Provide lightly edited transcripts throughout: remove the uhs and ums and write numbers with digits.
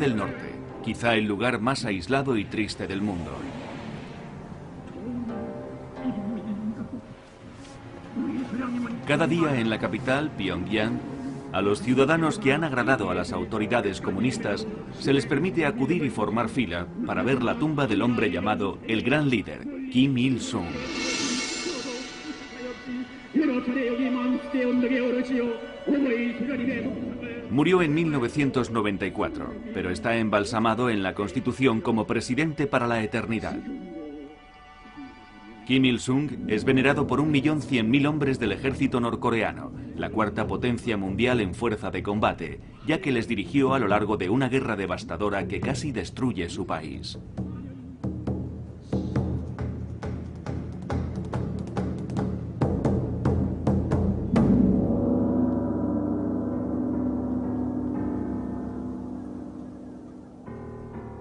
del Norte, quizá el lugar más aislado y triste del mundo. Cada día en la capital, Pyongyang, a los ciudadanos que han agradado a las autoridades comunistas se les permite acudir y formar fila para ver la tumba del hombre llamado el gran líder, Kim Il-sung. Murió en 1994, pero está embalsamado en la Constitución como presidente para la eternidad. Kim Il-sung es venerado por 1.100.000 hombres del ejército norcoreano, la cuarta potencia mundial en fuerza de combate, ya que les dirigió a lo largo de una guerra devastadora que casi destruye su país.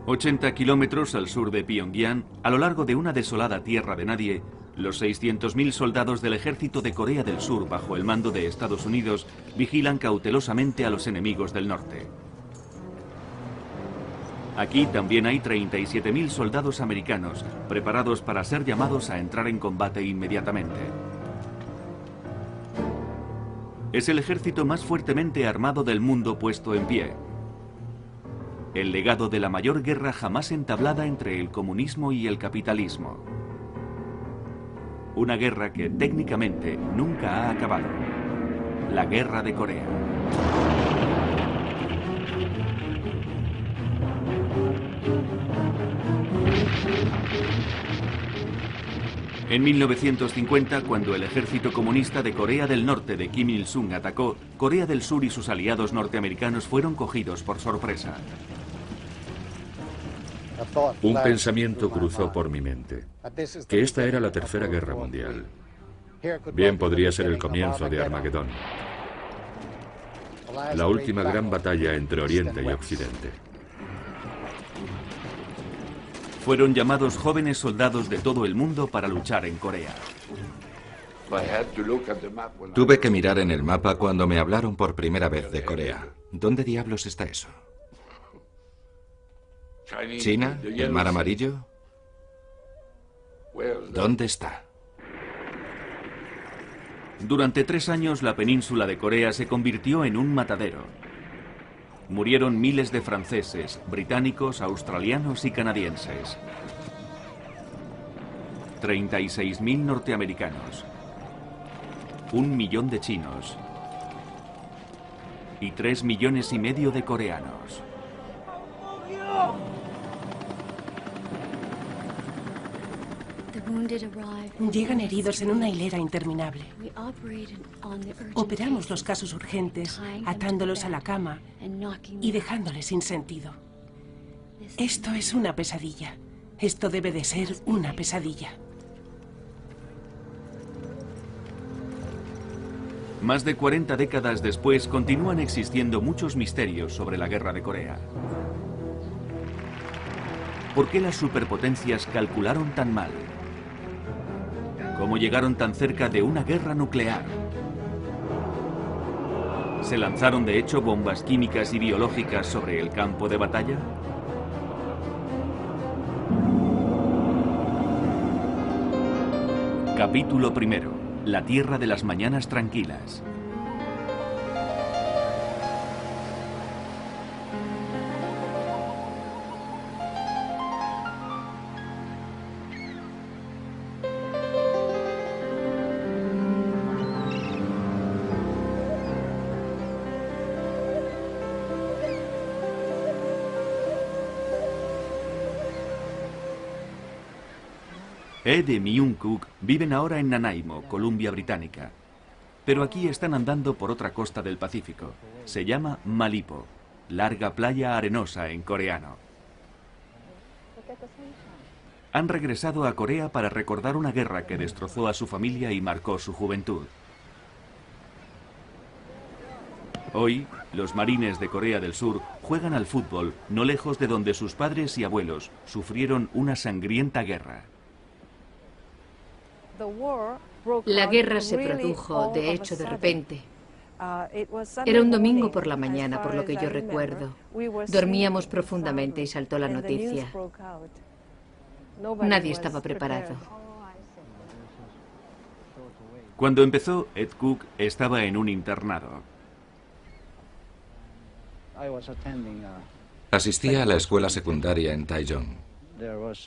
...80 kilómetros al sur de Pyongyang, a lo largo de una desolada tierra de nadie, los 600.000 soldados del ejército de Corea del Sur bajo el mando de Estados Unidos vigilan cautelosamente a los enemigos del norte. Aquí también hay 37.000 soldados americanos, preparados para ser llamados a entrar en combate inmediatamente. Es el ejército más fuertemente armado del mundo puesto en pie. El legado de la mayor guerra jamás entablada entre el comunismo y el capitalismo. Una guerra que técnicamente nunca ha acabado. La Guerra de Corea. En 1950, cuando el ejército comunista de Corea del Norte de Kim Il-sung atacó, Corea del Sur y sus aliados norteamericanos fueron cogidos por sorpresa. Un pensamiento cruzó por mi mente, que esta era la Tercera Guerra Mundial. Bien podría ser el comienzo de Armagedón, la última gran batalla entre Oriente y Occidente. Fueron llamados jóvenes soldados de todo el mundo para luchar en Corea. Tuve que mirar en el mapa cuando me hablaron por primera vez de Corea. ¿Dónde diablos está eso? ¿China? ¿El Mar Amarillo? ¿Dónde está? Durante 3 años la península de Corea se convirtió en un matadero. Murieron miles de franceses, británicos, australianos y canadienses. 36.000 norteamericanos. 1 millón de chinos. Y 3,5 millones de coreanos. Llegan heridos en una hilera interminable. Operamos los casos urgentes, atándolos a la cama y dejándoles sin sentido. Esto es una pesadilla. Esto debe de ser una pesadilla. Más de 40 décadas después, continúan existiendo muchos misterios sobre la Guerra de Corea. ¿Por qué las superpotencias calcularon tan mal? ¿Cómo llegaron tan cerca de una guerra nuclear? ¿Se lanzaron de hecho bombas químicas y biológicas sobre el campo de batalla? Capítulo 1. La Tierra de las Mañanas Tranquilas. Ed y Myung-Kuk viven ahora en Nanaimo, Columbia Británica. Pero aquí están andando por otra costa del Pacífico. Se llama Malipo, larga playa arenosa en coreano. Han regresado a Corea para recordar una guerra que destrozó a su familia y marcó su juventud. Hoy, los marines de Corea del Sur juegan al fútbol no lejos de donde sus padres y abuelos sufrieron una sangrienta guerra. La guerra se produjo, de hecho, de repente. Era un domingo por la mañana, por lo que yo recuerdo. Dormíamos profundamente y saltó la noticia. Nadie estaba preparado. Cuando empezó, Ed Cook estaba en un internado. Asistía a la escuela secundaria en Taichung.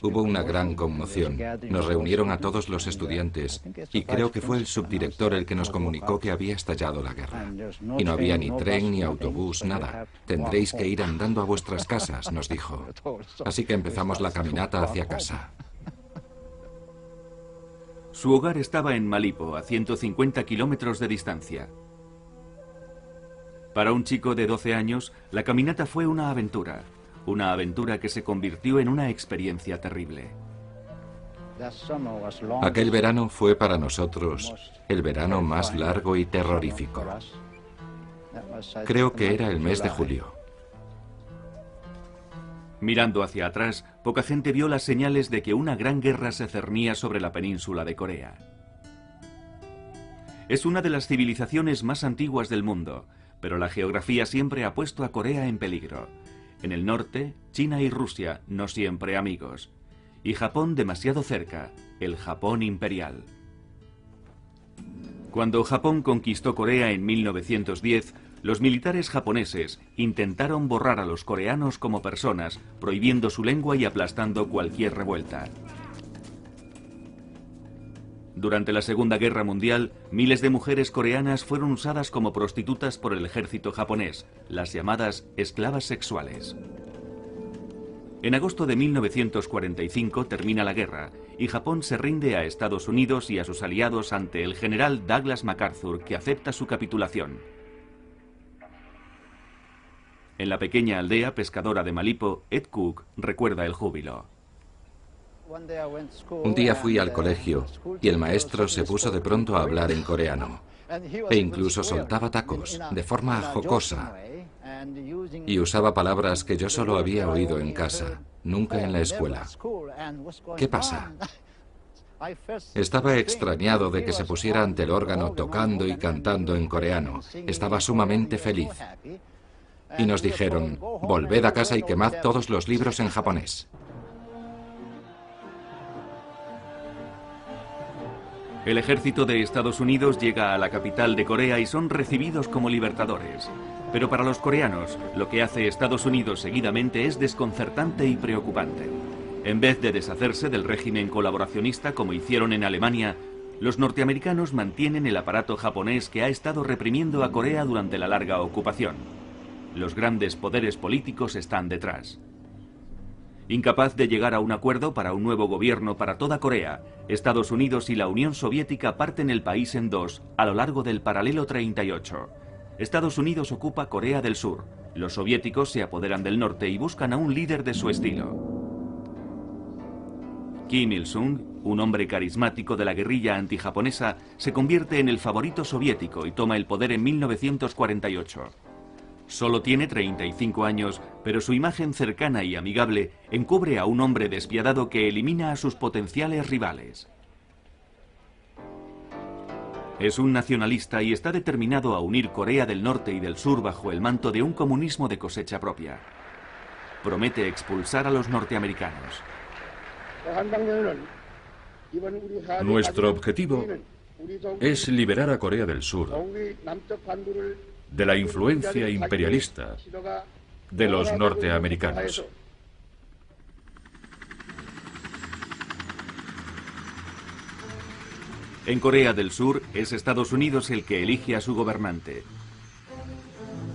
Hubo una gran conmoción. Nos reunieron a todos los estudiantes y creo que fue el subdirector el que nos comunicó que había estallado la guerra. Y no había ni tren ni autobús, nada. Tendréis que ir andando a vuestras casas, nos dijo. Así que empezamos la caminata hacia casa. Su hogar estaba en Malipo, a 150 kilómetros de distancia. Para un chico de 12 años, la caminata fue una aventura que se convirtió en una experiencia terrible. Aquel verano fue para nosotros el verano más largo y terrorífico. Creo que era el mes de julio. Mirando hacia atrás, poca gente vio las señales de que una gran guerra se cernía sobre la península de Corea. Es una de las civilizaciones más antiguas del mundo, pero la geografía siempre ha puesto a Corea en peligro. En el norte, China y Rusia, no siempre amigos. Y Japón demasiado cerca, el Japón imperial. Cuando Japón conquistó Corea en 1910, los militares japoneses intentaron borrar a los coreanos como personas, prohibiendo su lengua y aplastando cualquier revuelta. Durante la Segunda Guerra Mundial, miles de mujeres coreanas fueron usadas como prostitutas por el ejército japonés, las llamadas esclavas sexuales. En agosto de 1945 termina la guerra y Japón se rinde a Estados Unidos y a sus aliados ante el general Douglas MacArthur, que acepta su capitulación. En la pequeña aldea pescadora de Malipo, Ed Cook recuerda el júbilo. Un día fui al colegio y el maestro se puso de pronto a hablar en coreano e incluso soltaba tacos de forma jocosa y usaba palabras que yo solo había oído en casa, nunca en la escuela. ¿Qué pasa? Estaba extrañado de que se pusiera ante el órgano tocando y cantando en coreano. Estaba sumamente feliz. Y nos dijeron, volved a casa y quemad todos los libros en japonés. El ejército de Estados Unidos llega a la capital de Corea y son recibidos como libertadores. Pero para los coreanos, lo que hace Estados Unidos seguidamente es desconcertante y preocupante. En vez de deshacerse del régimen colaboracionista como hicieron en Alemania, los norteamericanos mantienen el aparato japonés que ha estado reprimiendo a Corea durante la larga ocupación. Los grandes poderes políticos están detrás. Incapaz de llegar a un acuerdo para un nuevo gobierno para toda Corea, Estados Unidos y la Unión Soviética parten el país en dos a lo largo del paralelo 38. Estados Unidos ocupa Corea del Sur, los soviéticos se apoderan del norte y buscan a un líder de su estilo. Kim Il-sung, un hombre carismático de la guerrilla antijaponesa, se convierte en el favorito soviético y toma el poder en 1948. Solo tiene 35 años, pero su imagen cercana y amigable encubre a un hombre despiadado que elimina a sus potenciales rivales. Es un nacionalista y está determinado a unir Corea del Norte y del Sur bajo el manto de un comunismo de cosecha propia. Promete expulsar a los norteamericanos. Nuestro objetivo es liberar a Corea del Sur de la influencia imperialista de los norteamericanos. En Corea del Sur es Estados Unidos el que elige a su gobernante.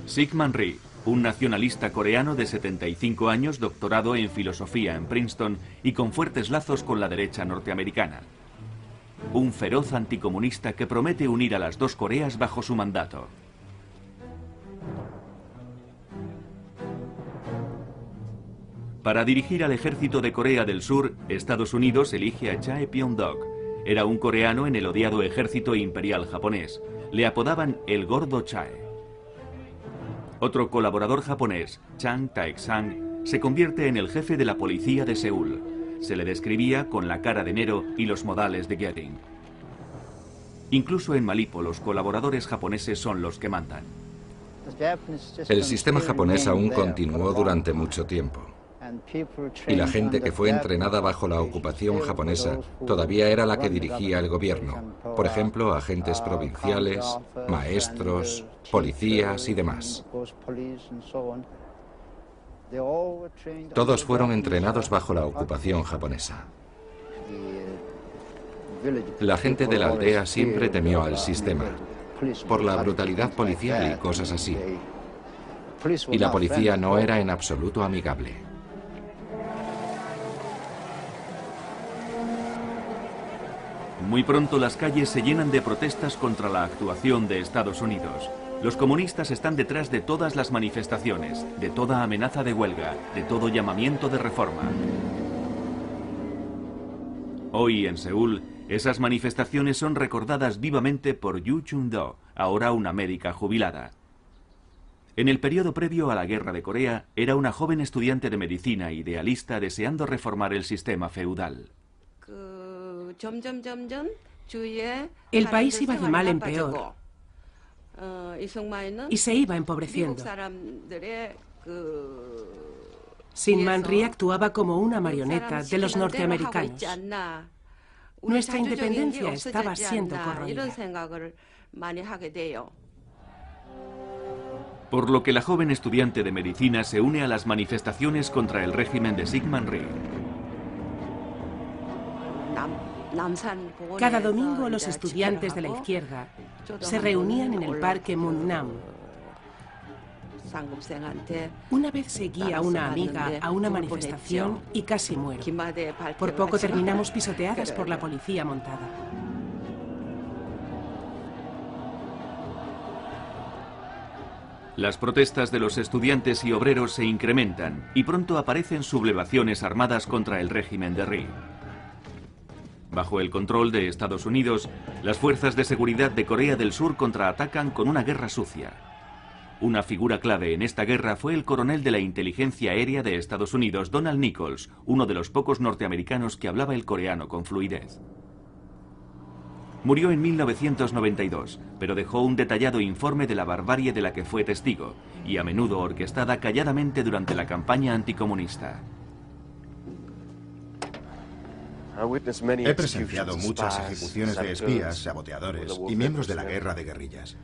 Syngman Rhee, un nacionalista coreano de 75 años, doctorado en filosofía en Princeton y con fuertes lazos con la derecha norteamericana. Un feroz anticomunista que promete unir a las dos Coreas bajo su mandato. Para dirigir al ejército de Corea del Sur, Estados Unidos elige a Chae Pyong-dok. Era un coreano en el odiado ejército imperial japonés. Le apodaban el Gordo Chae. Otro colaborador japonés, Chang Taek-sang, se convierte en el jefe de la policía de Seúl. Se le describía con la cara de Nero y los modales de Goethe. Incluso en Malipo los colaboradores japoneses son los que mandan. El sistema japonés aún continuó durante mucho tiempo. Y la gente que fue entrenada bajo la ocupación japonesa todavía era la que dirigía el gobierno. Por ejemplo, agentes provinciales, maestros, policías y demás. Todos fueron entrenados bajo la ocupación japonesa. La gente de la aldea siempre temió al sistema, por la brutalidad policial y cosas así. Y la policía no era en absoluto amigable. Muy pronto las calles se llenan de protestas contra la actuación de Estados Unidos. Los comunistas están detrás de todas las manifestaciones, de toda amenaza de huelga, de todo llamamiento de reforma. Hoy en Seúl, esas manifestaciones son recordadas vivamente por Yu Chun-do, ahora una médica jubilada. En el periodo previo a la Guerra de Corea, era una joven estudiante de medicina idealista deseando reformar el sistema feudal. El país iba de mal en peor y se iba empobreciendo. Syngman Rhee actuaba como una marioneta de los norteamericanos. Nuestra independencia estaba siendo corroída. Por lo que la joven estudiante de medicina se une a las manifestaciones contra el régimen de Syngman Rhee. Cada domingo los estudiantes de la izquierda se reunían en el parque Mungnam. Una vez seguí a una amiga a una manifestación y casi muero. Por poco terminamos pisoteadas por la policía montada. Las protestas de los estudiantes y obreros se incrementan y pronto aparecen sublevaciones armadas contra el régimen de Rhee. Bajo el control de Estados Unidos, las fuerzas de seguridad de Corea del Sur contraatacan con una guerra sucia. Una figura clave en esta guerra fue el coronel de la inteligencia aérea de Estados Unidos, Donald Nichols, uno de los pocos norteamericanos que hablaba el coreano con fluidez. Murió en 1992, pero dejó un detallado informe de la barbarie de la que fue testigo, y a menudo orquestada calladamente durante la campaña anticomunista. He presenciado muchas ejecuciones de espías, saboteadores y miembros de la guerra de guerrillas.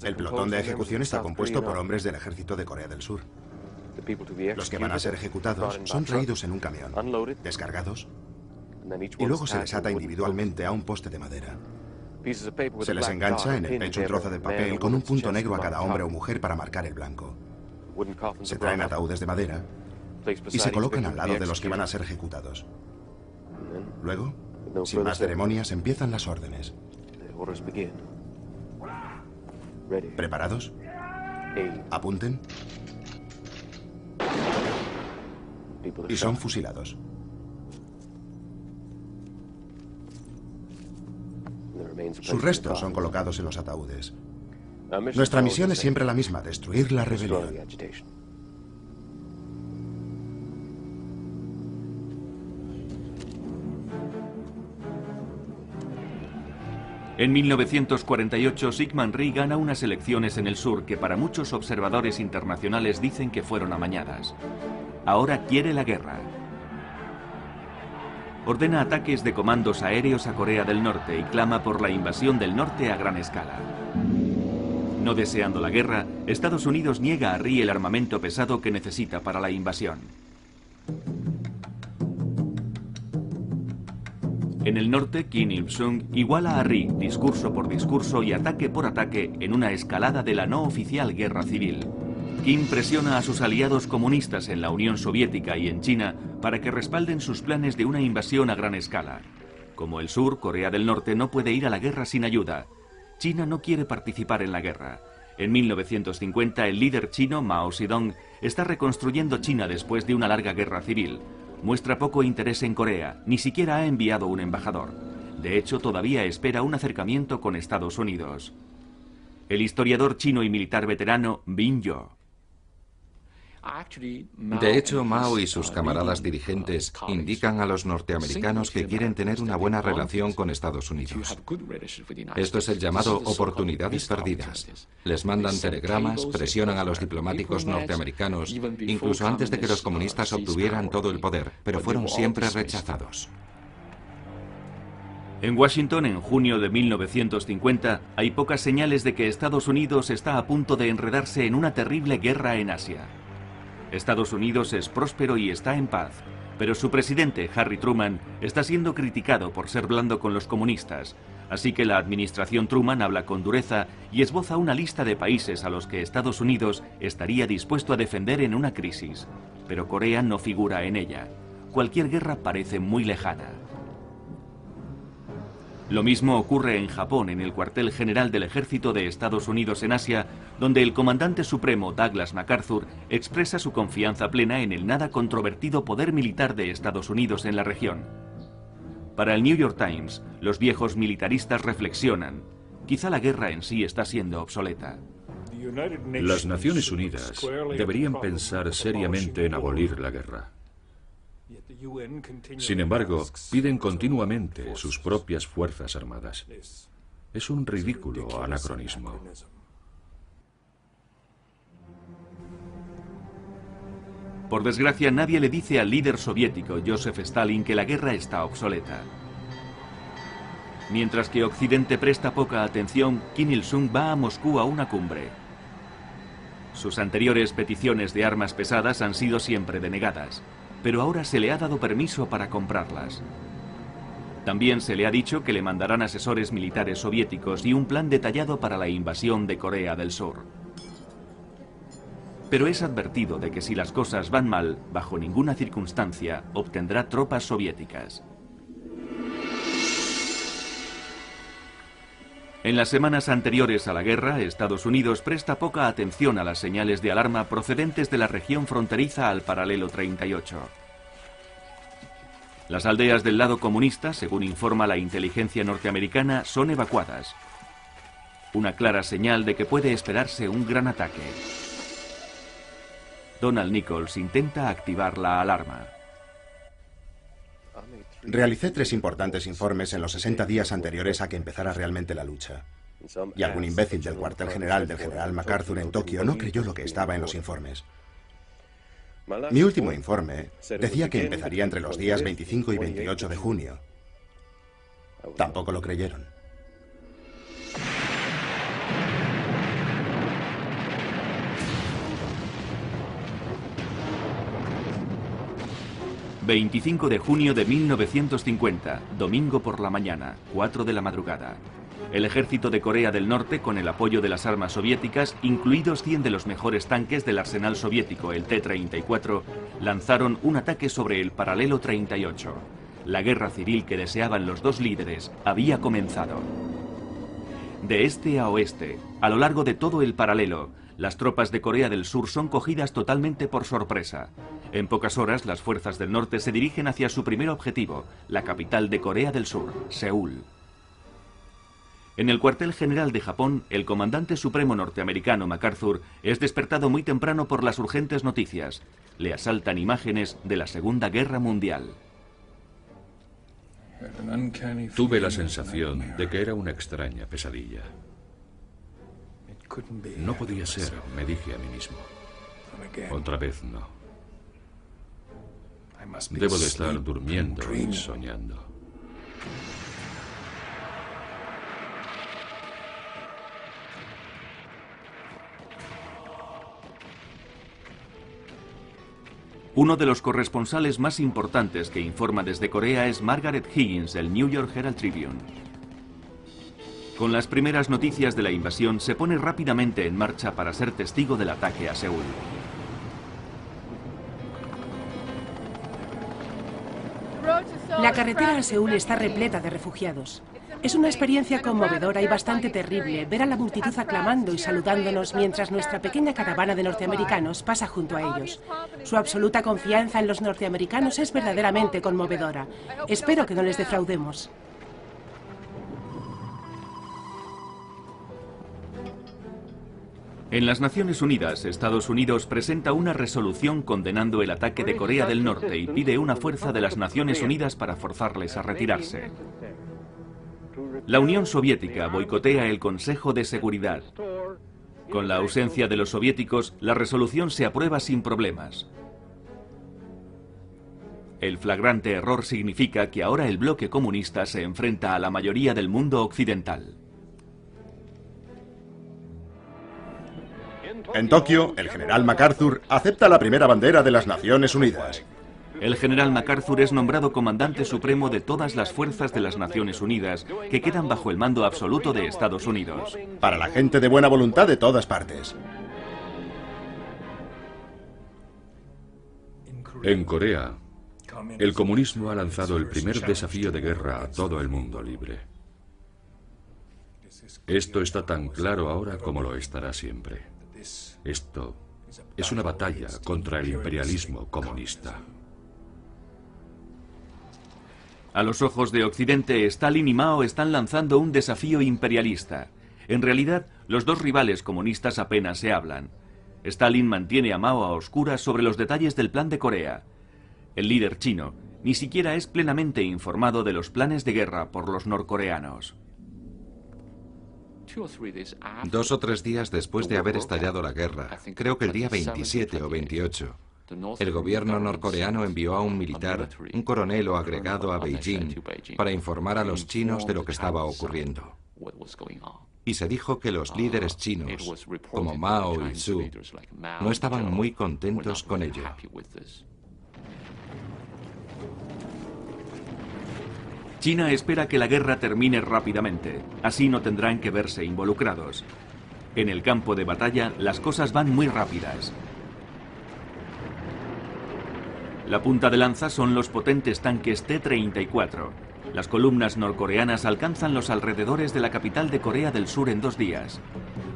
El pelotón de ejecución está compuesto por hombres del ejército de Corea del Sur. Los que van a ser ejecutados son traídos en un camión, descargados, y luego se les ata individualmente a un poste de madera. Se les engancha en el pecho un trozo de papel con un punto negro a cada hombre o mujer para marcar el blanco. Se traen ataúdes de madera y se colocan al lado de los que van a ser ejecutados. Luego, sin más ceremonias, empiezan las órdenes. ¿Preparados? Apunten. Y son fusilados. Sus restos son colocados en los ataúdes. Nuestra misión es siempre la misma, destruir la rebelión. En 1948, Syngman Rhee gana unas elecciones en el sur que para muchos observadores internacionales dicen que fueron amañadas. Ahora quiere la guerra. Ordena ataques de comandos aéreos a Corea del Norte y clama por la invasión del norte a gran escala. No deseando la guerra, Estados Unidos niega a Rhee el armamento pesado que necesita para la invasión. En el norte, Kim Il-sung iguala a Rhee, discurso por discurso y ataque por ataque, en una escalada de la no oficial guerra civil. Kim presiona a sus aliados comunistas en la Unión Soviética y en China para que respalden sus planes de una invasión a gran escala. Como el sur, Corea del Norte no puede ir a la guerra sin ayuda. China no quiere participar en la guerra. En 1950, el líder chino, Mao Zedong, está reconstruyendo China después de una larga guerra civil. Muestra poco interés en Corea, ni siquiera ha enviado un embajador. De hecho, todavía espera un acercamiento con Estados Unidos. El historiador chino y militar veterano Bin Yo. De hecho, Mao y sus camaradas dirigentes indican a los norteamericanos que quieren tener una buena relación con Estados Unidos. Esto es el llamado oportunidades perdidas. Les mandan telegramas, presionan a los diplomáticos norteamericanos, incluso antes de que los comunistas obtuvieran todo el poder, pero fueron siempre rechazados. En Washington, en junio de 1950, hay pocas señales de que Estados Unidos está a punto de enredarse en una terrible guerra en Asia. Estados Unidos es próspero y está en paz, pero su presidente, Harry Truman, está siendo criticado por ser blando con los comunistas, así que la administración Truman habla con dureza y esboza una lista de países a los que Estados Unidos estaría dispuesto a defender en una crisis, pero Corea no figura en ella. Cualquier guerra parece muy lejana. Lo mismo ocurre en Japón, en el cuartel general del ejército de Estados Unidos en Asia, donde el comandante supremo Douglas MacArthur expresa su confianza plena en el nada controvertido poder militar de Estados Unidos en la región. Para el New York Times, los viejos militaristas reflexionan: quizá la guerra en sí está siendo obsoleta. Las Naciones Unidas deberían pensar seriamente en abolir la guerra. Sin embargo, piden continuamente sus propias fuerzas armadas. Es un ridículo anacronismo. Por desgracia, nadie le dice al líder soviético, Joseph Stalin, que la guerra está obsoleta. Mientras que Occidente presta poca atención, Kim Il-sung va a Moscú a una cumbre. Sus anteriores peticiones de armas pesadas han sido siempre denegadas, pero ahora se le ha dado permiso para comprarlas. También se le ha dicho que le mandarán asesores militares soviéticos y un plan detallado para la invasión de Corea del Sur. Pero es advertido de que si las cosas van mal, bajo ninguna circunstancia obtendrá tropas soviéticas. En las semanas anteriores a la guerra, Estados Unidos presta poca atención a las señales de alarma procedentes de la región fronteriza al paralelo 38. Las aldeas del lado comunista, según informa la inteligencia norteamericana, son evacuadas. Una clara señal de que puede esperarse un gran ataque. Donald Nichols intenta activar la alarma. Realicé 3 importantes informes en los 60 días anteriores a que empezara realmente la lucha. Y algún imbécil del cuartel general del general MacArthur en Tokio no creyó lo que estaba en los informes. Mi último informe decía que empezaría entre los días 25 y 28 de junio. Tampoco lo creyeron. ...25 de junio de 1950, domingo por la mañana, 4 de la madrugada. El ejército de Corea del Norte, con el apoyo de las armas soviéticas, incluidos 100 de los mejores tanques del arsenal soviético, el T-34, lanzaron un ataque sobre el paralelo 38. La guerra civil que deseaban los dos líderes había comenzado. De este a oeste, a lo largo de todo el paralelo, las tropas de Corea del Sur son cogidas totalmente por sorpresa. En pocas horas, las fuerzas del norte se dirigen hacia su primer objetivo, la capital de Corea del Sur, Seúl. En el cuartel general de Japón, el comandante supremo norteamericano MacArthur es despertado muy temprano por las urgentes noticias. Le asaltan imágenes de la Segunda Guerra Mundial. Tuve la sensación de que era una extraña pesadilla. No podía ser, me dije a mí mismo. Otra vez no. Debo de estar durmiendo y soñando. Uno de los corresponsales más importantes que informa desde Corea es Margaret Higgins, del New York Herald Tribune. Con las primeras noticias de la invasión, se pone rápidamente en marcha para ser testigo del ataque a Seúl. La carretera a Seúl está repleta de refugiados. Es una experiencia conmovedora y bastante terrible ver a la multitud aclamando y saludándonos mientras nuestra pequeña caravana de norteamericanos pasa junto a ellos. Su absoluta confianza en los norteamericanos es verdaderamente conmovedora. Espero que no les defraudemos. En las Naciones Unidas, Estados Unidos presenta una resolución condenando el ataque de Corea del Norte y pide una fuerza de las Naciones Unidas para forzarles a retirarse. La Unión Soviética boicotea el Consejo de Seguridad. Con la ausencia de los soviéticos, la resolución se aprueba sin problemas. El flagrante error significa que ahora el bloque comunista se enfrenta a la mayoría del mundo occidental. En Tokio, el general MacArthur acepta la primera bandera de las Naciones Unidas. El general MacArthur es nombrado comandante supremo de todas las fuerzas de las Naciones Unidas, que quedan bajo el mando absoluto de Estados Unidos. Para la gente de buena voluntad de todas partes. En Corea, el comunismo ha lanzado el primer desafío de guerra a todo el mundo libre. Esto está tan claro ahora como lo estará siempre. Esto es una batalla contra el imperialismo comunista. A los ojos de Occidente, Stalin y Mao están lanzando un desafío imperialista. En realidad, los dos rivales comunistas apenas se hablan. Stalin mantiene a Mao a oscuras sobre los detalles del plan de Corea. El líder chino ni siquiera es plenamente informado de los planes de guerra por los norcoreanos. 2 o 3 días después de haber estallado la guerra, creo que el día 27 o 28, el gobierno norcoreano envió a un militar, un coronel o agregado a Beijing, para informar a los chinos de lo que estaba ocurriendo. Y se dijo que los líderes chinos, como Mao y Zhu, no estaban muy contentos con ello. China espera que la guerra termine rápidamente, así no tendrán que verse involucrados. En el campo de batalla, las cosas van muy rápidas. La punta de lanza son los potentes tanques T-34. Las columnas norcoreanas alcanzan los alrededores de la capital de Corea del Sur en 2 días.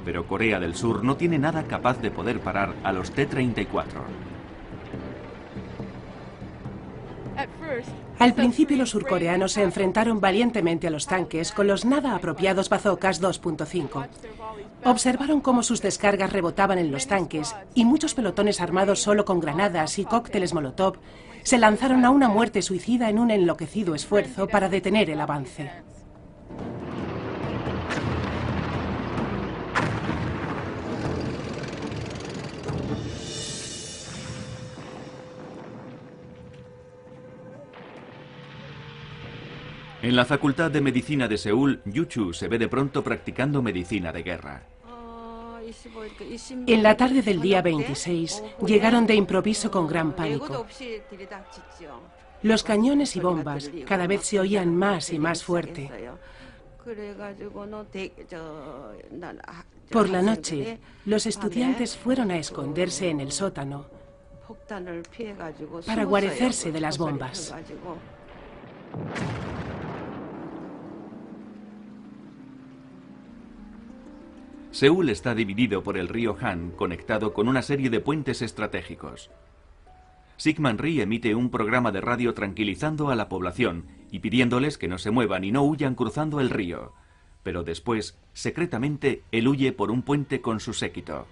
Pero Corea del Sur no tiene nada capaz de poder parar a los T-34. Al principio los surcoreanos se enfrentaron valientemente a los tanques con los nada apropiados bazookas 2.5. Observaron cómo sus descargas rebotaban en los tanques y muchos pelotones armados solo con granadas y cócteles molotov se lanzaron a una muerte suicida en un enloquecido esfuerzo para detener el avance. En la Facultad de Medicina de Seúl, Yu Chu se ve de pronto practicando medicina de guerra. En la tarde del día 26, llegaron de improviso con gran pánico. Los cañones y bombas cada vez se oían más y más fuerte. Por la noche, los estudiantes fueron a esconderse en el sótano para guarecerse de las bombas. Seúl está dividido por el río Han, conectado con una serie de puentes estratégicos. Syngman Rhee emite un programa de radio tranquilizando a la población y pidiéndoles que no se muevan y no huyan cruzando el río. Pero después, secretamente, él huye por un puente con su séquito.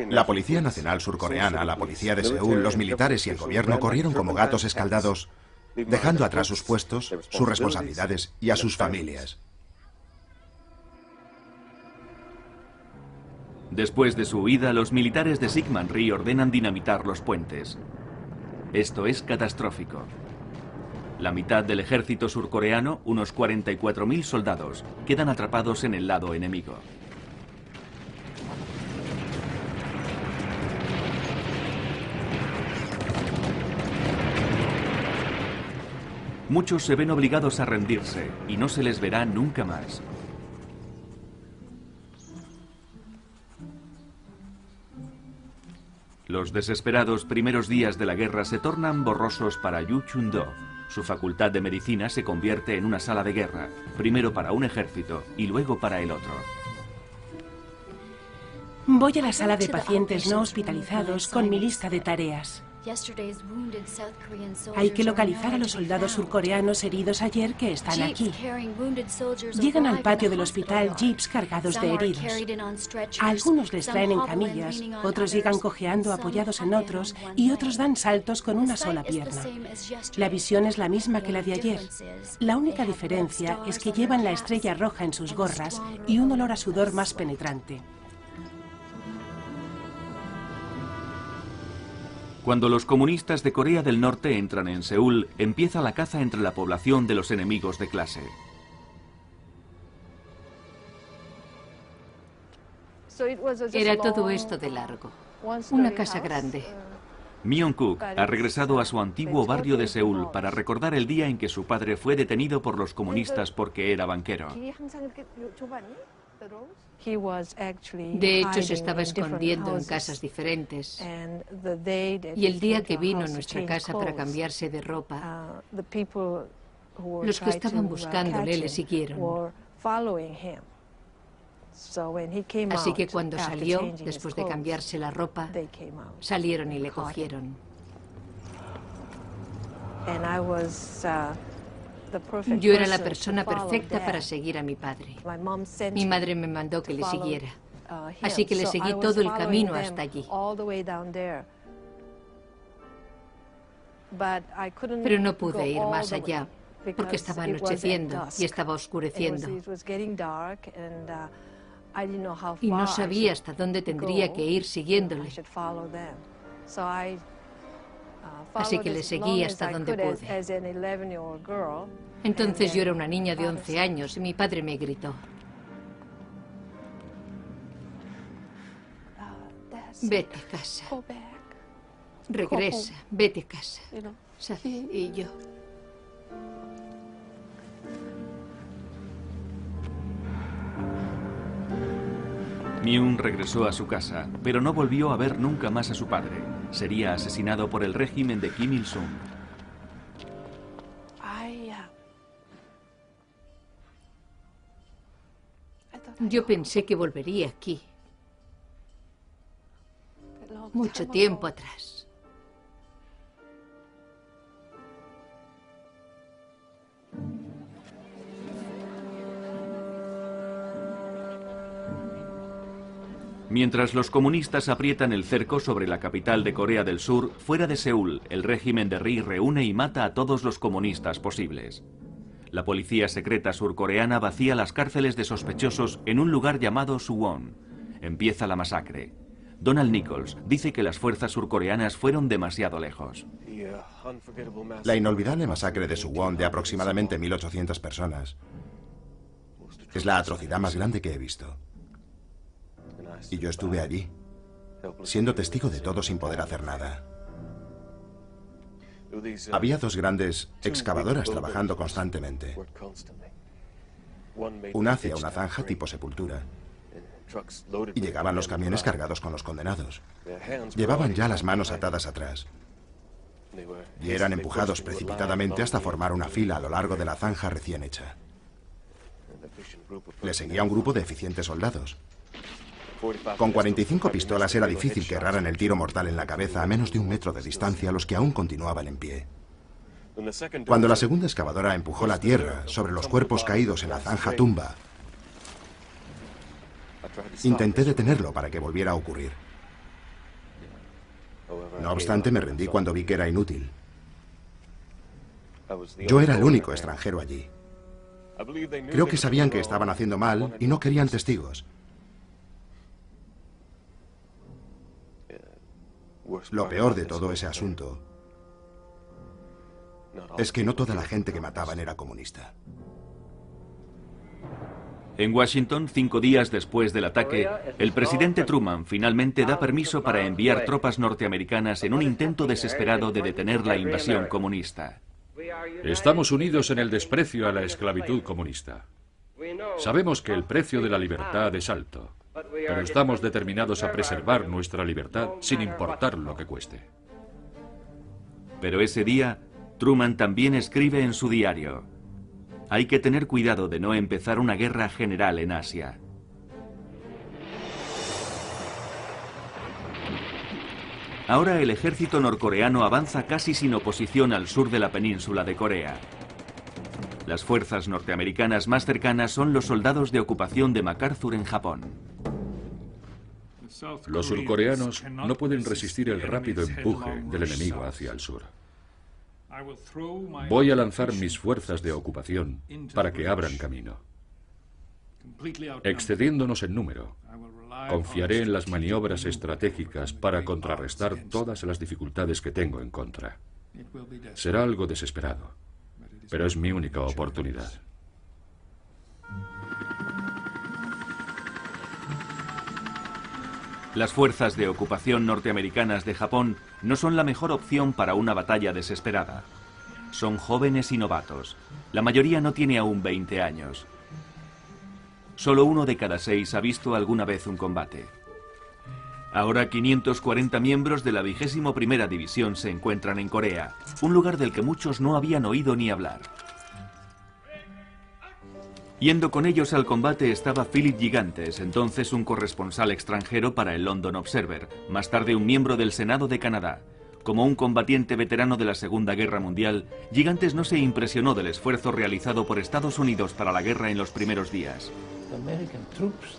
La Policía Nacional Surcoreana, la Policía de Seúl, los militares y el gobierno corrieron como gatos escaldados, dejando atrás sus puestos, sus responsabilidades y a sus familias. Después de su huida, los militares de Syngman Rhee ordenan dinamitar los puentes. Esto es catastrófico. La mitad del ejército surcoreano, unos 44.000 soldados, quedan atrapados en el lado enemigo. Muchos se ven obligados a rendirse y no se les verá nunca más. Los desesperados primeros días de la guerra se tornan borrosos para Yu Chun-do. Su facultad de medicina se convierte en una sala de guerra, primero para un ejército y luego para el otro. Voy a la sala de pacientes no hospitalizados con mi lista de tareas. Hay que localizar a los soldados surcoreanos heridos ayer que están aquí. Llegan al patio del hospital jeeps cargados de heridos. A algunos les traen en camillas, otros llegan cojeando apoyados en otros y otros dan saltos con una sola pierna. La visión es la misma que la de ayer. La única diferencia es que llevan la estrella roja en sus gorras y un olor a sudor más penetrante. Cuando los comunistas de Corea del Norte entran en Seúl, empieza la caza entre la población de los enemigos de clase. Era todo esto de largo. Una casa grande. Myung-Kuk ha regresado a su antiguo barrio de Seúl para recordar el día en que su padre fue detenido por los comunistas porque era banquero. De hecho, se estaba escondiendo en casas diferentes. Y el día que vino a nuestra casa para cambiarse de ropa, los que estaban buscándole le siguieron. Así que cuando salió, después de cambiarse la ropa, salieron y le cogieron. Yo era la persona perfecta para seguir a mi padre. Mi madre me mandó que le siguiera. Así que le seguí todo el camino hasta allí. Pero no pude ir más allá, porque estaba anocheciendo y estaba oscureciendo. Y no sabía hasta dónde tendría que ir siguiéndole. Así que le seguí hasta donde pude. Entonces yo era una niña de 11 años y mi padre me gritó: vete a casa. Regresa, vete a casa. ¿Sabes? Y yo... Myung regresó a su casa, pero no volvió a ver nunca más a su padre. Sería asesinado por el régimen de Kim Il-sung. Yo pensé que volvería aquí. Mucho tiempo atrás. Mientras los comunistas aprietan el cerco sobre la capital de Corea del Sur, fuera de Seúl, el régimen de Ri reúne y mata a todos los comunistas posibles. La policía secreta surcoreana vacía las cárceles de sospechosos en un lugar llamado Suwon. Empieza la masacre. Donald Nichols dice que las fuerzas surcoreanas fueron demasiado lejos. La inolvidable masacre de Suwon de aproximadamente 1.800 personas es la atrocidad más grande que he visto. Y yo estuve allí, siendo testigo de todo sin poder hacer nada. Había dos grandes excavadoras trabajando constantemente. Una hacía una zanja tipo sepultura. Y llegaban los camiones cargados con los condenados. Llevaban ya las manos atadas atrás. Y eran empujados precipitadamente hasta formar una fila a lo largo de la zanja recién hecha. Le seguía un grupo de eficientes soldados. Con 45 pistolas era difícil que erraran el tiro mortal en la cabeza a menos de 1 metro de distancia a los que aún continuaban en pie. Cuando la segunda excavadora empujó la tierra sobre los cuerpos caídos en la zanja tumba, intenté detenerlo para que volviera a ocurrir. No obstante, me rendí cuando vi que era inútil. Yo era el único extranjero allí. Creo que sabían que estaban haciendo mal y no querían testigos. Lo peor de todo ese asunto es que no toda la gente que mataban era comunista. En Washington, 5 días después del ataque, el presidente Truman finalmente da permiso para enviar tropas norteamericanas en un intento desesperado de detener la invasión comunista. Estamos unidos en el desprecio a la esclavitud comunista. Sabemos que el precio de la libertad es alto, pero estamos determinados a preservar nuestra libertad sin importar lo que cueste. Pero ese día, Truman también escribe en su diario: hay que tener cuidado de no empezar una guerra general en Asia. Ahora el ejército norcoreano avanza casi sin oposición al sur de la península de Corea. Las fuerzas norteamericanas más cercanas son los soldados de ocupación de MacArthur en Japón. Los surcoreanos no pueden resistir el rápido empuje del enemigo hacia el sur. Voy a lanzar mis fuerzas de ocupación para que abran camino. Excediéndonos en número, confiaré en las maniobras estratégicas para contrarrestar todas las dificultades que tengo en contra. Será algo desesperado, pero es mi única oportunidad. Las fuerzas de ocupación norteamericanas de Japón no son la mejor opción para una batalla desesperada. Son jóvenes y novatos. La mayoría no tiene aún 20 años. Solo 1 de cada 6 ha visto alguna vez un combate. Ahora 540 miembros de la 21ª División se encuentran en Corea, un lugar del que muchos no habían oído ni hablar. Yendo con ellos al combate estaba Philip Gigantes, entonces un corresponsal extranjero para el London Observer, más tarde un miembro del Senado de Canadá. Como un combatiente veterano de la Segunda Guerra Mundial, Gigantes no se impresionó del esfuerzo realizado por Estados Unidos para la guerra en los primeros días.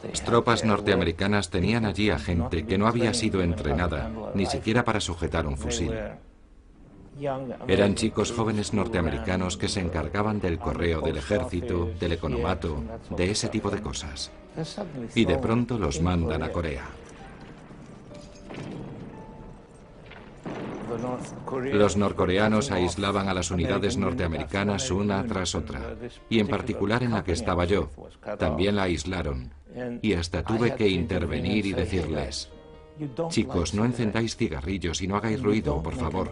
Las tropas norteamericanas tenían allí a gente que no había sido entrenada ni siquiera para sujetar un fusil. Eran chicos jóvenes norteamericanos que se encargaban del correo del ejército, del economato, de ese tipo de cosas. Y de pronto los mandan a Corea. Los norcoreanos aislaban a las unidades norteamericanas una tras otra, y en particular en la que estaba yo, también la aislaron, y hasta tuve que intervenir y decirles: chicos, no encendáis cigarrillos y no hagáis ruido, por favor.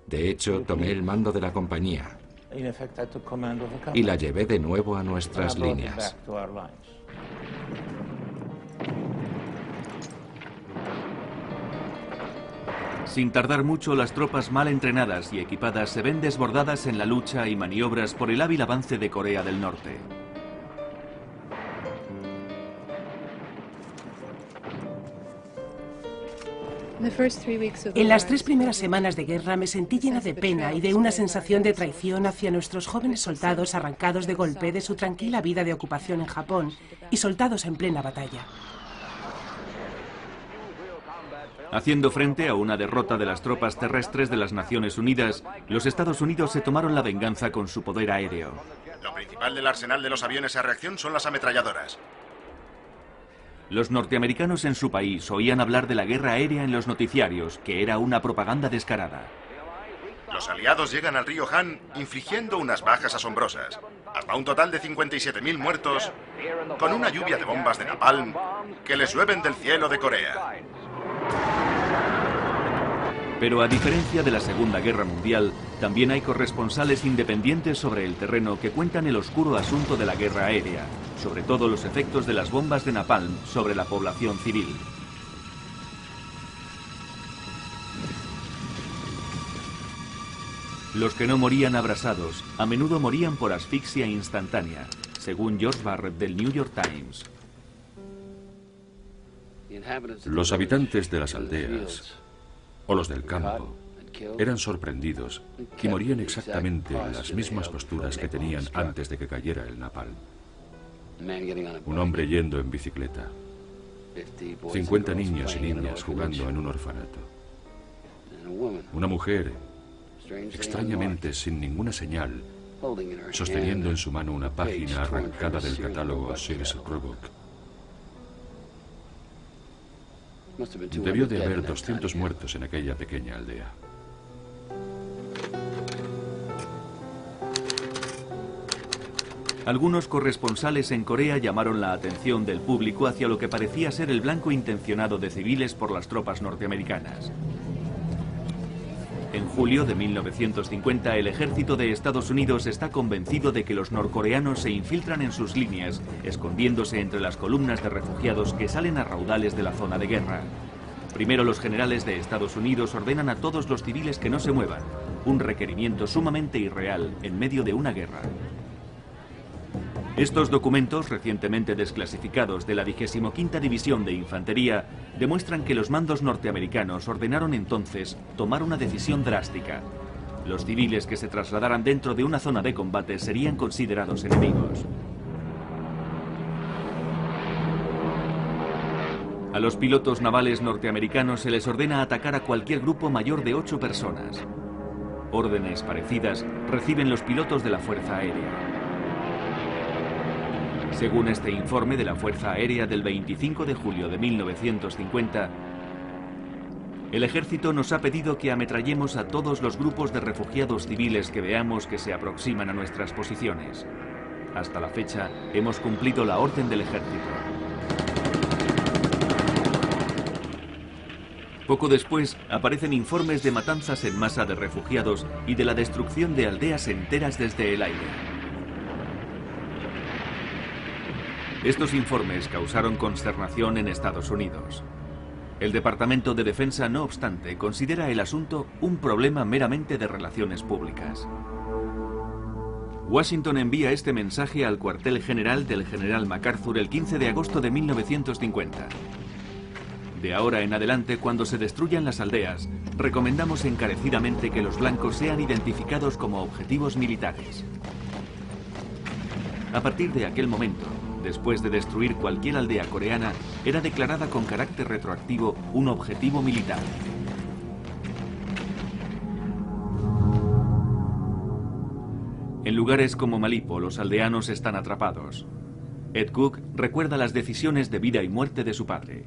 De hecho, tomé el mando de la compañía y la llevé de nuevo a nuestras líneas. Sin tardar mucho, las tropas mal entrenadas y equipadas se ven desbordadas en la lucha y maniobras por el hábil avance de Corea del Norte. En las 3 primeras semanas de guerra me sentí llena de pena y de una sensación de traición hacia nuestros jóvenes soldados arrancados de golpe de su tranquila vida de ocupación en Japón y soltados en plena batalla. Haciendo frente a una derrota de las tropas terrestres de las Naciones Unidas, los Estados Unidos se tomaron la venganza con su poder aéreo. Lo principal del arsenal de los aviones a reacción son las ametralladoras. Los norteamericanos en su país oían hablar de la guerra aérea en los noticiarios, que era una propaganda descarada. Los aliados llegan al río Han infligiendo unas bajas asombrosas, hasta un total de 57.000 muertos, con una lluvia de bombas de napalm que les llueven del cielo de Corea. Pero a diferencia de la Segunda Guerra Mundial, también hay corresponsales independientes sobre el terreno que cuentan el oscuro asunto de la guerra aérea, sobre todo los efectos de las bombas de napalm sobre la población civil. Los que no morían abrasados, a menudo morían por asfixia instantánea, según George Barrett del New York Times. Los habitantes de las aldeas o los del campo eran sorprendidos y morían exactamente en las mismas posturas que tenían antes de que cayera el napalm. Un hombre yendo en bicicleta, 50 niños y niñas jugando en un orfanato, una mujer, extrañamente sin ninguna señal, sosteniendo en su mano una página arrancada del catálogo Sears Roebuck. Debió de haber 200 muertos en aquella pequeña aldea. Algunos corresponsales en Corea llamaron la atención del público hacia lo que parecía ser el blanco intencionado de civiles por las tropas norteamericanas. En julio de 1950, el ejército de Estados Unidos está convencido de que los norcoreanos se infiltran en sus líneas, escondiéndose entre las columnas de refugiados que salen a raudales de la zona de guerra. Primero, los generales de Estados Unidos ordenan a todos los civiles que no se muevan, un requerimiento sumamente irreal en medio de una guerra. Estos documentos, recientemente desclasificados de la 25ª División de Infantería, demuestran que los mandos norteamericanos ordenaron entonces tomar una decisión drástica. Los civiles que se trasladaran dentro de una zona de combate serían considerados enemigos. A los pilotos navales norteamericanos se les ordena atacar a cualquier grupo mayor de 8 personas. Órdenes parecidas reciben los pilotos de la Fuerza Aérea. Según este informe de la Fuerza Aérea del 25 de julio de 1950, el ejército nos ha pedido que ametrallemos a todos los grupos de refugiados civiles que veamos que se aproximan a nuestras posiciones. Hasta la fecha, hemos cumplido la orden del ejército. Poco después, aparecen informes de matanzas en masa de refugiados y de la destrucción de aldeas enteras desde el aire. Estos informes causaron consternación en Estados Unidos. El Departamento de Defensa, no obstante, considera el asunto un problema meramente de relaciones públicas. Washington envía este mensaje al cuartel general del general MacArthur el 15 de agosto de 1950. De ahora en adelante, cuando se destruyan las aldeas, recomendamos encarecidamente que los blancos sean identificados como objetivos militares. A partir de aquel momento, después de destruir cualquier aldea coreana, era declarada con carácter retroactivo un objetivo militar. En lugares como Malipo, los aldeanos están atrapados. Ed Cook recuerda las decisiones de vida y muerte de su padre.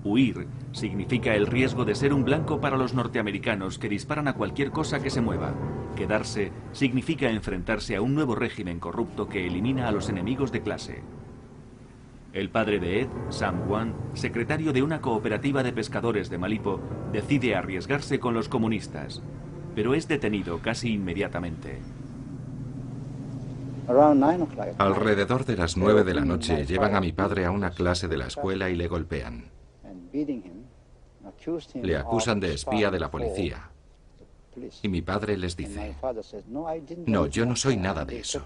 Huir significa el riesgo de ser un blanco para los norteamericanos que disparan a cualquier cosa que se mueva. Quedarse significa enfrentarse a un nuevo régimen corrupto que elimina a los enemigos de clase. El padre de Ed, Sam Wan, secretario de una cooperativa de pescadores de Malipo, decide arriesgarse con los comunistas, pero es detenido casi inmediatamente. Alrededor de las 9 de la noche llevan a mi padre a una clase de la escuela y le golpean. Le acusan de espía de la policía. Y mi padre les dice: no, yo no soy nada de eso.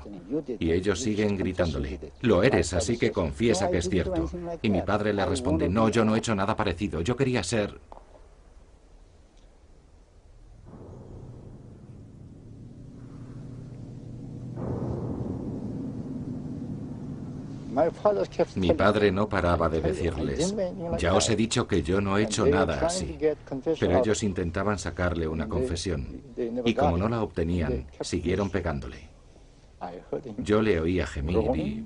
Y ellos siguen gritándole: lo eres, así que confiesa que es cierto. Y mi padre le responde: no, yo no he hecho nada parecido. Yo quería ser... Mi padre no paraba de decirles: ya os he dicho que yo no he hecho nada así. Pero ellos intentaban sacarle una confesión. Y como no la obtenían, siguieron pegándole. Yo le oía gemir y...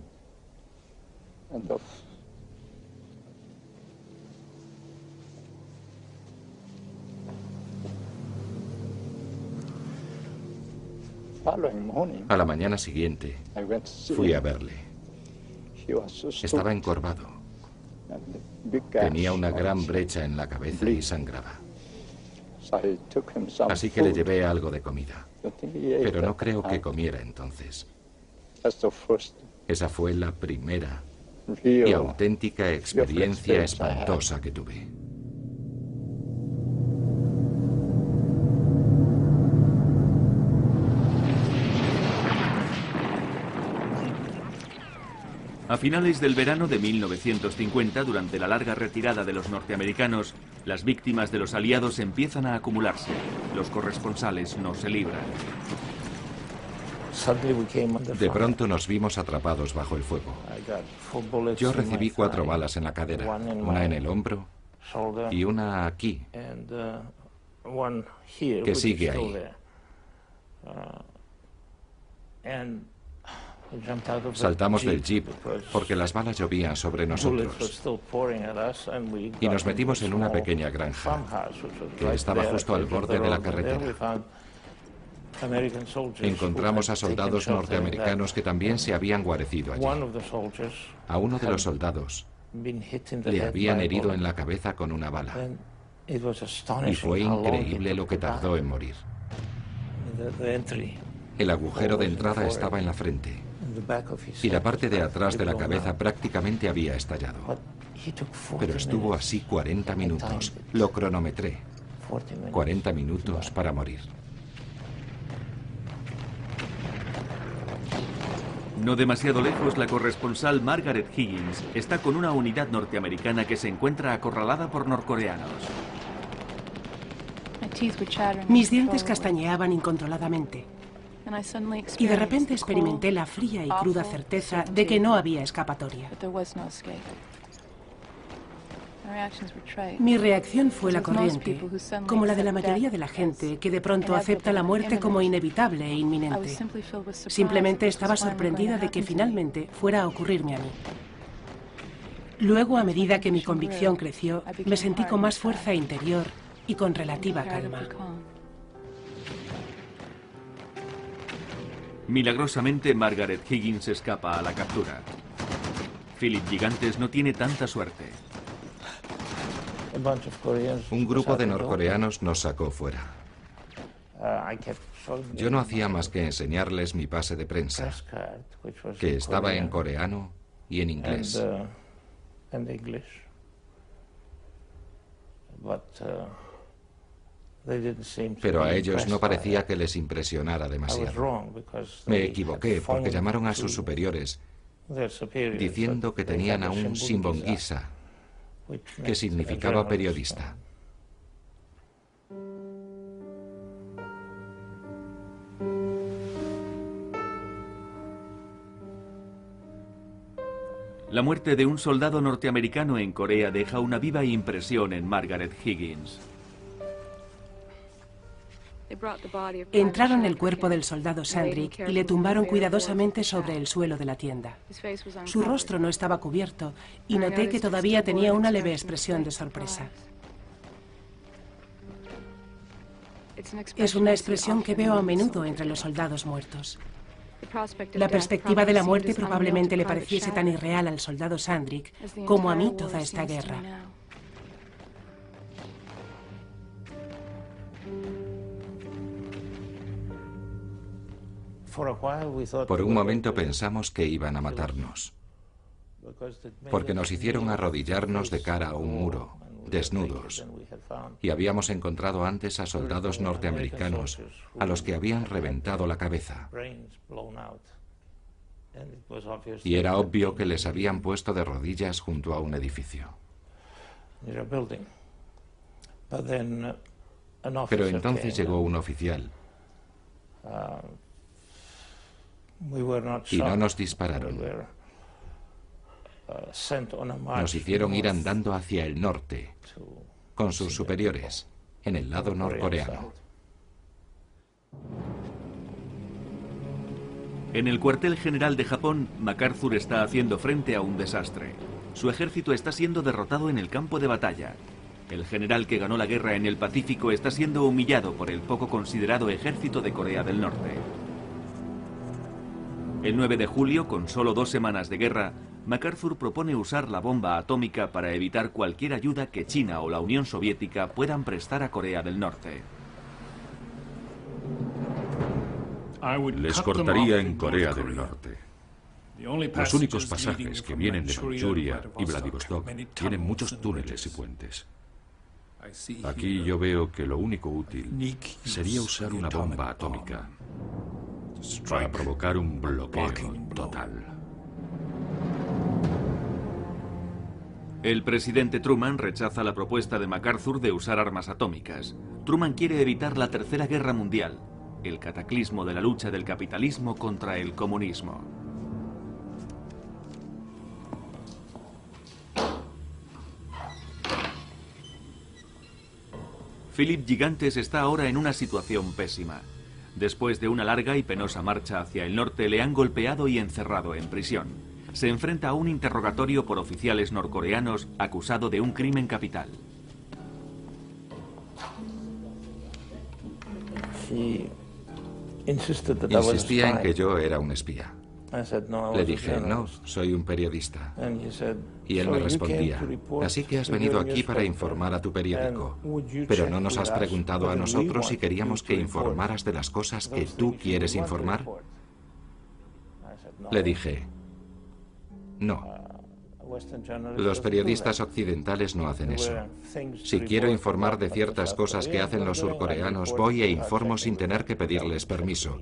A la mañana siguiente, fui a verle. Estaba encorvado. Tenía una gran brecha en la cabeza y sangraba. Así que le llevé algo de comida. Pero no creo que comiera entonces. Esa fue la primera y auténtica experiencia espantosa que tuve. A finales del verano de 1950, durante la larga retirada de los norteamericanos, las víctimas de los aliados empiezan a acumularse. Los corresponsales no se libran. De pronto nos vimos atrapados bajo el fuego. Yo recibí 4 balas en la cadera, una en el hombro y una aquí, que sigue ahí. Saltamos del jeep porque las balas llovían sobre nosotros y nos metimos en una pequeña granja que estaba justo al borde de la carretera. Encontramos a soldados norteamericanos que también se habían guarecido allí. A uno de los soldados le habían herido en la cabeza con una bala y fue increíble lo que tardó en morir. El agujero de entrada estaba en la frente y la parte de atrás de la cabeza prácticamente había estallado. Pero estuvo así 40 minutos. Lo cronometré. 40 minutos para morir. No demasiado lejos, la corresponsal Margaret Higgins está con una unidad norteamericana que se encuentra acorralada por norcoreanos. Mis dientes castañeaban incontroladamente. Y de repente experimenté la fría y cruda certeza de que no había escapatoria. Mi reacción fue la corriente, como la de la mayoría de la gente, que de pronto acepta la muerte como inevitable e inminente. Simplemente estaba sorprendida de que finalmente fuera a ocurrirme a mí. Luego, a medida que mi convicción creció, me sentí con más fuerza interior y con relativa calma. Milagrosamente, Margaret Higgins escapa a la captura. Philip Gigantes no tiene tanta suerte. Un grupo de norcoreanos nos sacó fuera. Yo no hacía más que enseñarles mi pase de prensa, que estaba en coreano y en inglés. Pero a ellos no parecía que les impresionara demasiado. Me equivoqué porque llamaron a sus superiores diciendo que tenían a un Simbongisa, que significaba periodista. La muerte de un soldado norteamericano en Corea deja una viva impresión en Margaret Higgins. Entraron el cuerpo del soldado Sandrick y le tumbaron cuidadosamente sobre el suelo de la tienda. Su rostro no estaba cubierto y noté que todavía tenía una leve expresión de sorpresa. Es una expresión que veo a menudo entre los soldados muertos. La perspectiva de la muerte probablemente le pareciese tan irreal al soldado Sandrick como a mí toda esta guerra. Por un momento pensamos que iban a matarnos, porque nos hicieron arrodillarnos de cara a un muro, desnudos, y habíamos encontrado antes a soldados norteamericanos a los que habían reventado la cabeza. Y era obvio que les habían puesto de rodillas junto a un edificio. Pero entonces llegó un oficial y no nos dispararon. Nos hicieron ir andando hacia el norte, con sus superiores, en el lado norcoreano. En el cuartel general de Japón, MacArthur está haciendo frente a un desastre. Su ejército está siendo derrotado en el campo de batalla. El general que ganó la guerra en el Pacífico está siendo humillado por el poco considerado ejército de Corea del Norte. El 9 de julio, con solo 2 semanas de guerra, MacArthur propone usar la bomba atómica para evitar cualquier ayuda que China o la Unión Soviética puedan prestar a Corea del Norte. Les cortaría en Corea del Norte. Los únicos pasajes que vienen de Manchuria y Vladivostok tienen muchos túneles y puentes. Aquí yo veo que lo único útil sería usar una bomba atómica para provocar un bloqueo total. El presidente Truman rechaza la propuesta de MacArthur de usar armas atómicas. Truman quiere evitar la Tercera Guerra Mundial, el cataclismo de la lucha del capitalismo contra el comunismo. Philip Gigantes está ahora en una situación pésima. Después de una larga y penosa marcha hacia el norte, le han golpeado y encerrado en prisión. Se enfrenta a un interrogatorio por oficiales norcoreanos acusado de un crimen capital. Insistía en que yo era un espía. Le dije, no, soy un periodista. Y él me respondía, así que has venido aquí para informar a tu periódico, pero no nos has preguntado a nosotros si queríamos que informaras de las cosas que tú quieres informar. Le dije, no. Los periodistas occidentales no hacen eso. Si quiero informar de ciertas cosas que hacen los surcoreanos, voy e informo sin tener que pedirles permiso.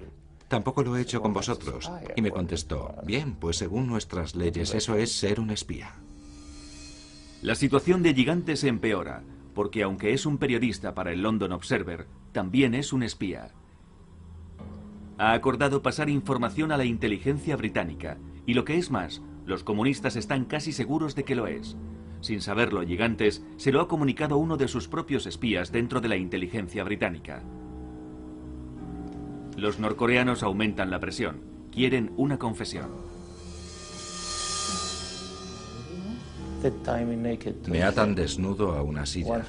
tampoco lo he hecho con vosotros. Y me contestó, bien, pues según nuestras leyes eso es ser un espía. La situación de Gigantes empeora, porque aunque es un periodista para el London Observer, también es un espía. Ha acordado pasar información a la inteligencia británica, y lo que es más, los comunistas están casi seguros de que lo es. Sin saberlo, Gigantes se lo ha comunicado uno de sus propios espías dentro de la inteligencia británica. Los norcoreanos aumentan la presión. Quieren una confesión. Me atan desnudo a una silla,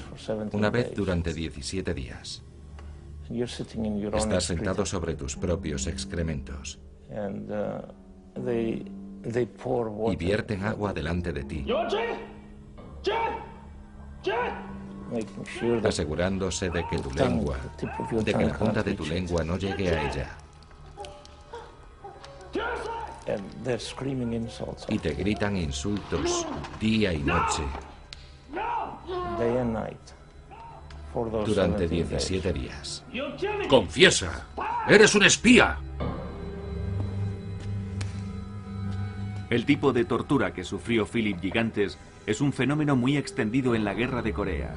una vez durante 17 días. Estás sentado sobre tus propios excrementos. Y vierten agua delante de ti, asegurándose de que tu lengua, de que la punta de tu lengua no llegue a ella. Y te gritan insultos día y noche durante 17 días. ¡Confiesa! ¡Eres un espía! El tipo de tortura que sufrió Philip Gigantes es un fenómeno muy extendido en la guerra de Corea.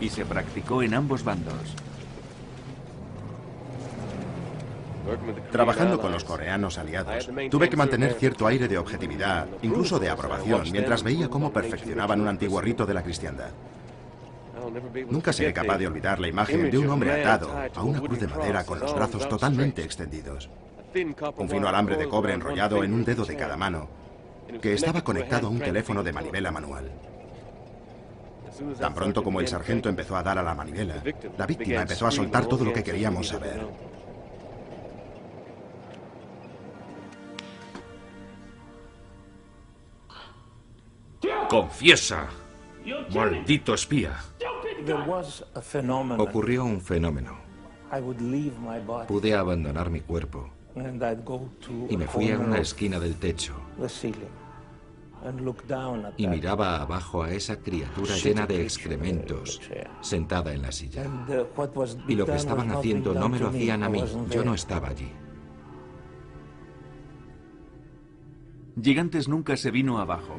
Y se practicó en ambos bandos. Trabajando con los coreanos aliados, tuve que mantener cierto aire de objetividad, incluso de aprobación, mientras veía cómo perfeccionaban un antiguo rito de la cristiandad. Nunca seré capaz de olvidar la imagen de un hombre atado a una cruz de madera con los brazos totalmente extendidos. Un fino alambre de cobre enrollado en un dedo de cada mano, que estaba conectado a un teléfono de manivela manual. Tan pronto como el sargento empezó a dar a la manivela, la víctima empezó a soltar todo lo que queríamos saber. ¡Confiesa! ¡Maldito espía! Ocurrió un fenómeno. Pude abandonar mi cuerpo y me fui a una esquina del techo y miraba abajo a esa criatura llena de excrementos, sentada en la silla. Y lo que estaban haciendo no me lo hacían a mí, yo no estaba allí. Gigantes nunca se vino abajo.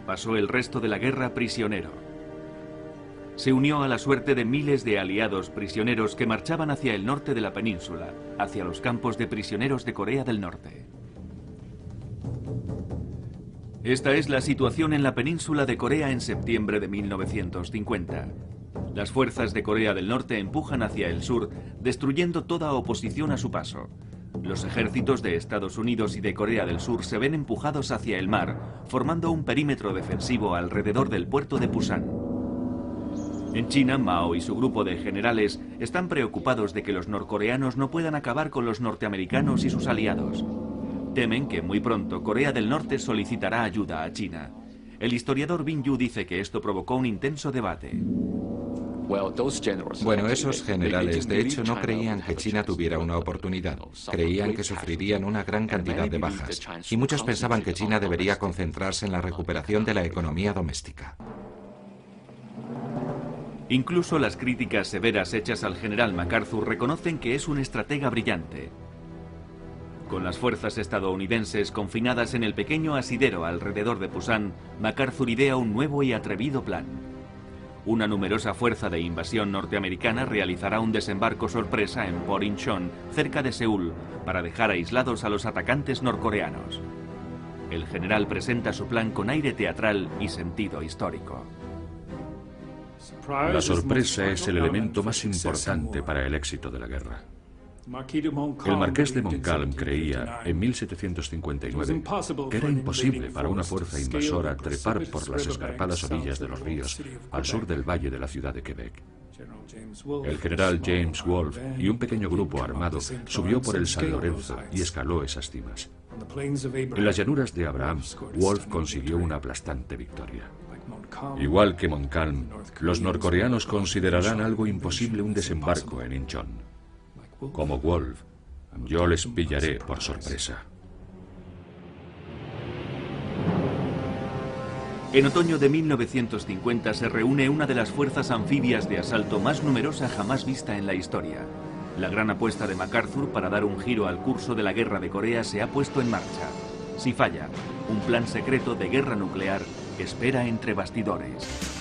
Pasó el resto de la guerra prisionero. Se unió a la suerte de miles de aliados prisioneros que marchaban hacia el norte de la península, hacia los campos de prisioneros de Corea del Norte. Esta es la situación en la península de Corea en septiembre de 1950. Las fuerzas de Corea del Norte empujan hacia el sur, destruyendo toda oposición a su paso. Los ejércitos de Estados Unidos y de Corea del Sur se ven empujados hacia el mar, formando un perímetro defensivo alrededor del puerto de Pusan. En China, Mao y su grupo de generales están preocupados de que los norcoreanos no puedan acabar con los norteamericanos y sus aliados. Temen que muy pronto Corea del Norte solicitará ayuda a China. El historiador Bin Yu dice que esto provocó un intenso debate. Bueno, esos generales de hecho no creían que China tuviera una oportunidad. Creían que sufrirían una gran cantidad de bajas. Y muchos pensaban que China debería concentrarse en la recuperación de la economía doméstica. Incluso las críticas severas hechas al general MacArthur reconocen que es un estratega brillante. Con las fuerzas estadounidenses confinadas en el pequeño asidero alrededor de Pusan, MacArthur idea un nuevo y atrevido plan. Una numerosa fuerza de invasión norteamericana realizará un desembarco sorpresa en Port Incheon, cerca de Seúl, para dejar aislados a los atacantes norcoreanos. El general presenta su plan con aire teatral y sentido histórico. La sorpresa es el elemento más importante para el éxito de la guerra. El marqués de Montcalm creía, en 1759, que era imposible para una fuerza invasora trepar por las escarpadas orillas de los ríos al sur del valle de la ciudad de Quebec. El general James Wolfe y un pequeño grupo armado subió por el San Lorenzo y escaló esas cimas. En las llanuras de Abraham, Wolfe consiguió una aplastante victoria. Igual que Montcalm, los norcoreanos considerarán algo imposible un desembarco en Incheon. Como Wolfe, yo les pillaré por sorpresa. En otoño de 1950 se reúne una de las fuerzas anfibias de asalto más numerosa jamás vista en la historia. La gran apuesta de MacArthur para dar un giro al curso de la guerra de Corea se ha puesto en marcha. Si falla, un plan secreto de guerra nuclear espera entre bastidores.